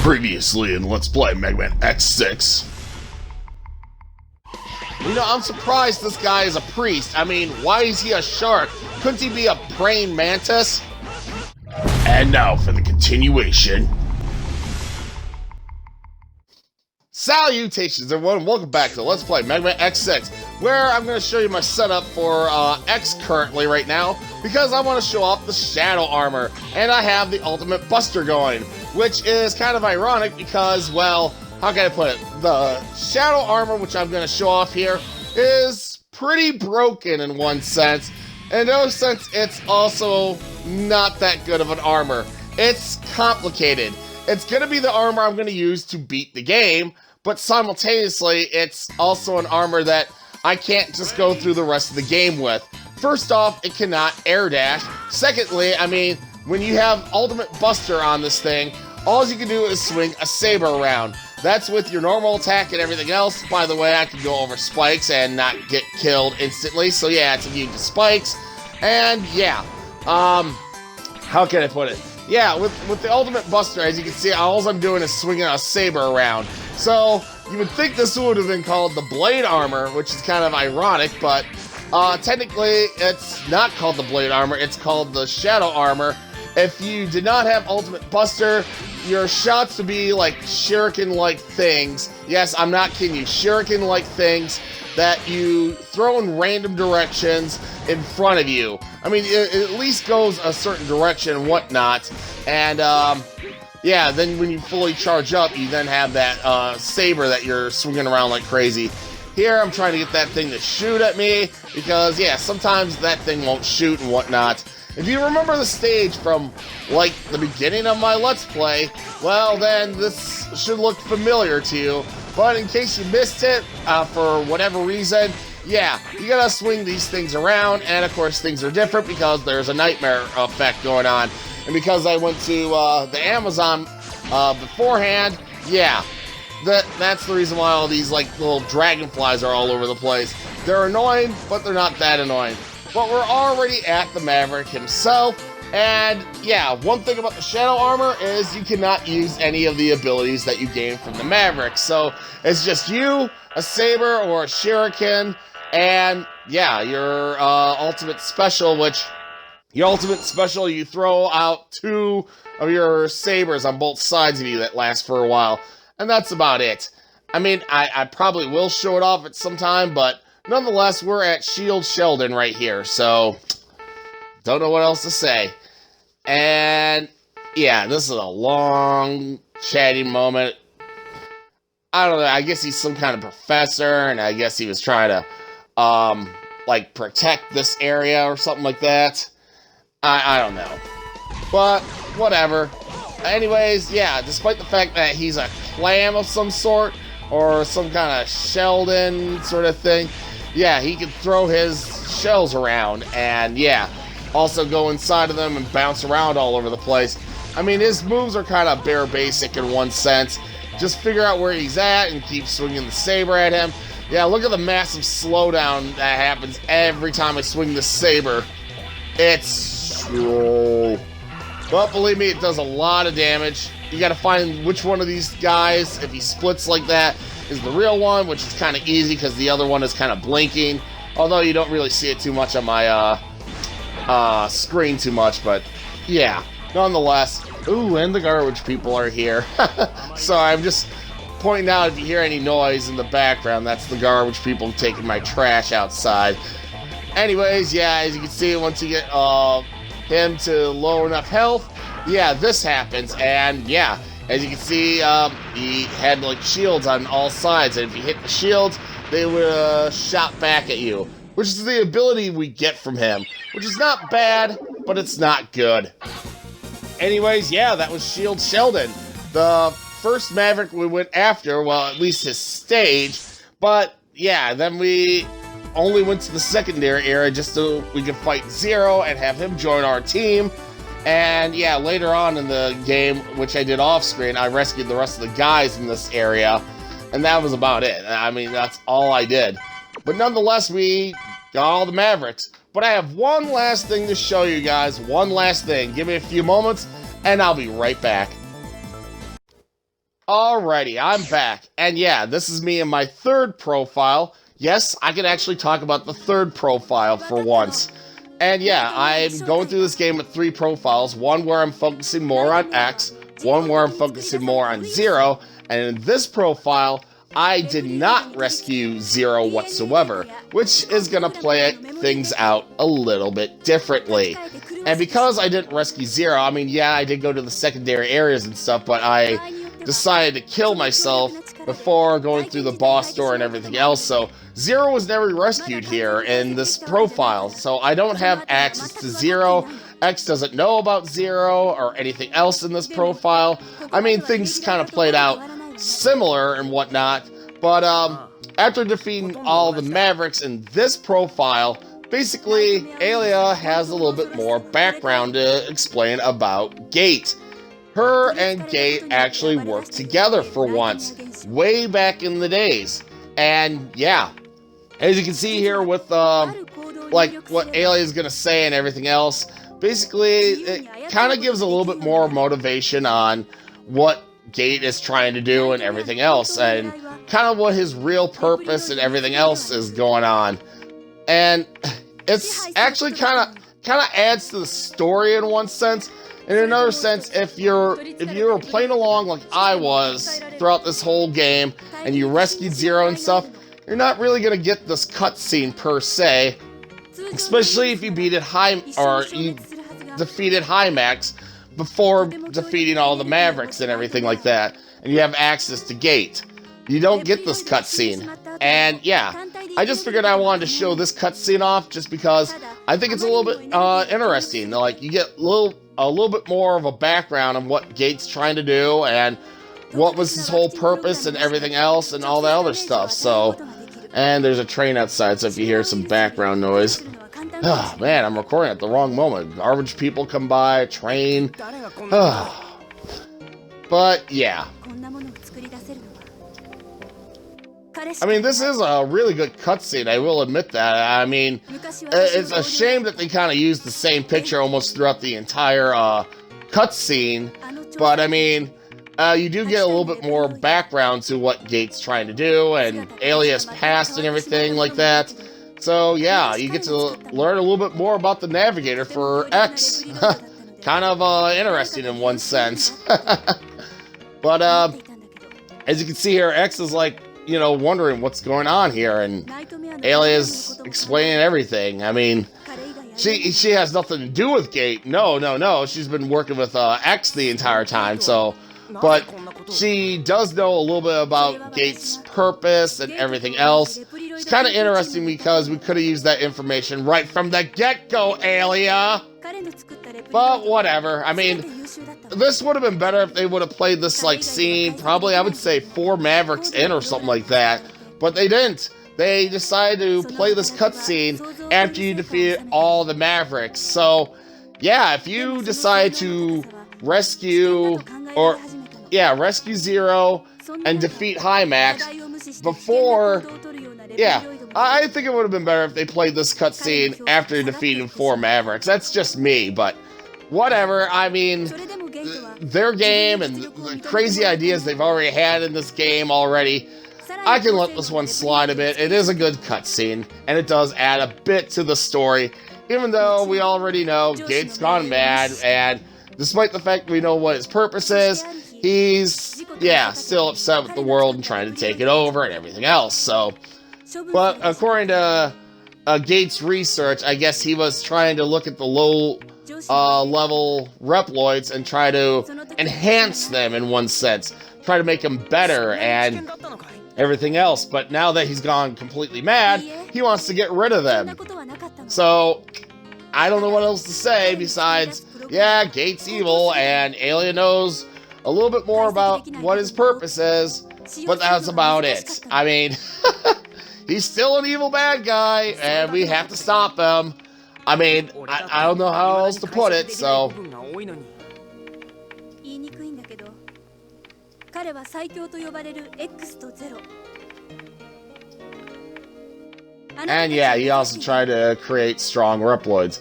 Previously in Let's Play Mega Man X6. You know, I'm surprised this guy is a priest. I mean, why is he a shark? Couldn't he be a praying mantis? And now for the continuation. Salutations everyone, welcome back to Let's Play Mega Man X6, where I'm going to show you my setup for X currently right now, because I want to show off the Shadow Armor, and I have the Ultimate Buster going, which is kind of ironic because, well, how can I put it? The Shadow Armor, which I'm going to show off here, is pretty broken in one sense. In another sense, it's also not that good of an armor. It's complicated. It's going to be the armor I'm going to use to beat the game, but simultaneously, it's also an armor that I can't just go through the rest of the game with. First off, it cannot air dash. Secondly, I mean, when you have Ultimate Buster on this thing, all you can do is swing a saber around. That's with your normal attack and everything else. By the way, I can go over spikes and not get killed instantly, so yeah, it's immune to spikes. And yeah, how can I put it? Yeah, with the Ultimate Buster, as you can see, all I'm doing is swinging a saber around. So, you would think this would have been called the Blade Armor, which is kind of ironic, but technically, it's not called the Blade Armor, it's called the Shadow Armor. If you did not have Ultimate Buster, your shots would be like shuriken-like things. Yes, I'm not kidding you, shuriken-like things that you throw in random directions in front of you. I mean, it at least goes a certain direction and whatnot, and yeah, then when you fully charge up, you then have that saber that you're swinging around like crazy. Here, I'm trying to get that thing to shoot at me, because yeah, sometimes that thing won't shoot and whatnot. If you remember the stage from, like, the beginning of my Let's Play, well, then this should look familiar to you. But in case you missed it, for whatever reason, yeah, you gotta swing these things around, and of course things are different because there's a nightmare effect going on. And because I went to the Amazon beforehand, yeah, that's the reason why all these, like, little dragonflies are all over the place. They're annoying, but they're not that annoying. But we're already at the Maverick himself, and yeah, one thing about the Shadow Armor is you cannot use any of the abilities that you gain from the Maverick. So it's just you, a saber, or a shuriken, and yeah, your ultimate special, which your ultimate special, you throw out 2 of your sabers on both sides of you that last for a while, and that's about it. I mean, I probably will show it off at some time, but nonetheless, we're at Shield Sheldon right here, so don't know what else to say. And yeah, this is a long chatting moment. I don't know, I guess he's some kind of professor, and I guess he was trying to, like, protect this area or something like that. I don't know. But, whatever. Anyways, yeah, despite the fact that he's a clam of some sort, or some kind of Sheldon sort of thing, yeah, he can throw his shells around, and yeah, also go inside of them and bounce around all over the place. I mean, his moves are kind of bare basic in one sense. Just figure out where he's at and keep swinging the saber at him. Yeah, look at the massive slowdown that happens every time I swing the saber. It's slow. But believe me, it does a lot of damage. You gotta find which one of these guys, if he splits like that, is the real one, which is kind of easy because the other one is kind of blinking. Although you don't really see it too much on my screen too much, but yeah, nonetheless. Ooh, and the garbage people are here. So I'm just pointing out, if you hear any noise in the background, that's the garbage people taking my trash outside. Anyways, yeah, as you can see, once you get him to low enough health, yeah, this happens, and yeah, as you can see, he had like shields on all sides, and if you hit the shields, they would shot back at you, which is the ability we get from him, which is not bad, but it's not good. Anyways, yeah, that was Shield Sheldon, the first Maverick we went after, well, at least his stage, but yeah, then we only went to the secondary area just so we could fight Zero and have him join our team. And yeah, later on in the game, which I did off screen, I rescued the rest of the guys in this area, and that was about it. I mean, that's all I did. But nonetheless, we got all the Mavericks. But I have one last thing to show you guys, one last thing. Give me a few moments, and I'll be right back. Alrighty, I'm back. And yeah, this is me in my third profile. Yes, I can actually talk about the third profile for once. And yeah, I'm going through this game with 3 profiles. One where I'm focusing more on X, one where I'm focusing more on Zero, and in this profile, I did not rescue Zero whatsoever, which is going to play things out a little bit differently. And because I didn't rescue Zero, I mean, yeah, I did go to the secondary areas and stuff, but I decided to kill myself before going through the boss door and everything else, so Zero was never rescued here in this profile, so I don't have access to Zero. X doesn't know about Zero or anything else in this profile. I mean, things kind of played out similar and whatnot, but after defeating all the Mavericks in this profile, basically, Alia has a little bit more background to explain about Gate. Her and Gate actually worked together for once, way back in the days. And yeah, as you can see here with like what Alia is gonna say and everything else, basically it kind of gives a little bit more motivation on what Gate is trying to do and everything else, and kind of what his real purpose and everything else is going on. And it's actually kind of adds to the story in one sense. In another sense, if you were playing along like I was throughout this whole game, and you rescued Zero and stuff, you're not really gonna get this cutscene per se, especially if you defeated High Max before defeating all the Mavericks and everything like that, and you have access to Gate. You don't get this cutscene, and yeah, I just figured I wanted to show this cutscene off just because I think it's a little bit interesting. Like, you get a little bit more of a background on what Gate's trying to do and what was his whole purpose and everything else and all that other stuff. So, and there's a train outside, so if you hear some background noise, oh man, I'm recording at the wrong moment. Garbage people come by, train. But yeah, I mean, this is a really good cutscene, I will admit that. I mean, it's a shame that they kind of used the same picture almost throughout the entire cutscene, but I mean, you do get a little bit more background to what Gate's trying to do, and Alia's past and everything like that. So yeah, you get to learn a little bit more about the Navigator for X. Kind of interesting in one sense. But as you can see here, X is like, you know, wondering what's going on here, and Alia's explaining everything. I mean, she has nothing to do with Gate. No. She's been working with X the entire time, so, but she does know a little bit about Gate's purpose and everything else. It's kind of interesting because we could have used that information right from the get-go, Alia. But whatever. I mean, this would have been better if they would have played this like scene, probably I would say 4 Mavericks in or something like that. But they didn't. They decided to play this cutscene after you defeated all the Mavericks. So yeah, if you decide to rescue Zero and defeat High Max before, yeah, I think it would have been better if they played this cutscene after defeating 4 Mavericks. That's just me, but whatever. I mean, their game and the crazy ideas they've already had in this game already, I can let this one slide a bit. It is a good cutscene, and it does add a bit to the story, even though we already know Gate's gone mad, and despite the fact we know what his purpose is, he's, yeah, still upset with the world and trying to take it over and everything else, so. But according to Gate's research, I guess he was trying to look at the low level Reploids and try to enhance them in one sense, try to make them better and everything else. But now that he's gone completely mad, he wants to get rid of them. So I don't know what else to say besides, yeah, Gate's evil, and Alia knows a little bit more about what his purpose is, but that's about it. I mean, he's still an evil bad guy, and we have to stop him. I mean, I don't know how else to put it, so. And yeah, he also tried to create strong Reploids.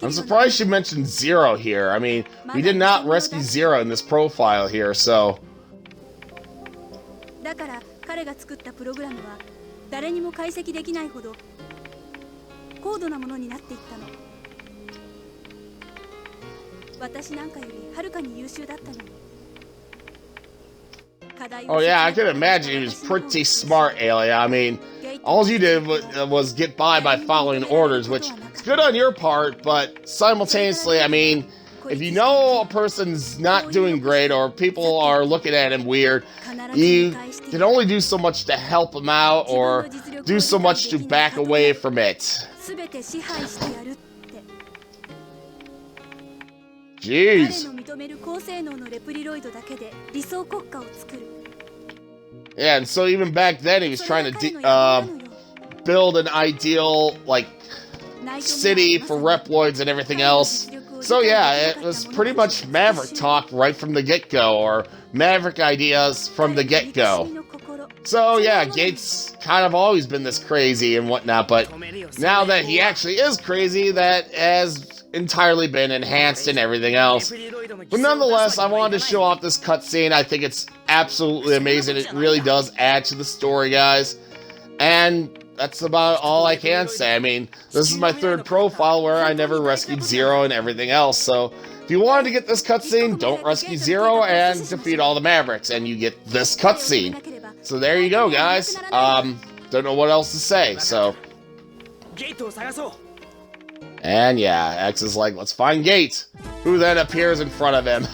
I'm surprised she mentioned Zero here. I mean, we did not rescue Zero in this profile here, so... だから彼が作ったプログラムは誰にも解析できないほど高度なものになっていったの。私なんかよりはるかに優秀だったの。 Oh yeah, I can imagine he was pretty smart, Alia. I mean, all you did was get by following orders, which is good on your part, but simultaneously, I mean, if you know a person's not doing great or people are looking at him weird, you can only do so much to help him out or do so much to back away from it. Jeez. Yeah, and so even back then he was trying to build an ideal, like, city for Reploids and everything else. So yeah, it was pretty much Maverick talk right from the get-go, or Maverick ideas from the get-go. So yeah, Gates kind of always been this crazy and whatnot, but now that he actually is crazy, that has entirely been enhanced and everything else. But nonetheless, I wanted to show off this cutscene. I think it's absolutely amazing. It really does add to the story, guys. And that's about all I can say. I mean, this is my third profile where I never rescued Zero and everything else. So if you wanted to get this cutscene, don't rescue Zero and defeat all the Mavericks, and you get this cutscene. So there you go, guys. Don't know what else to say, so... And yeah, X is like, let's find Gate, who then appears in front of him.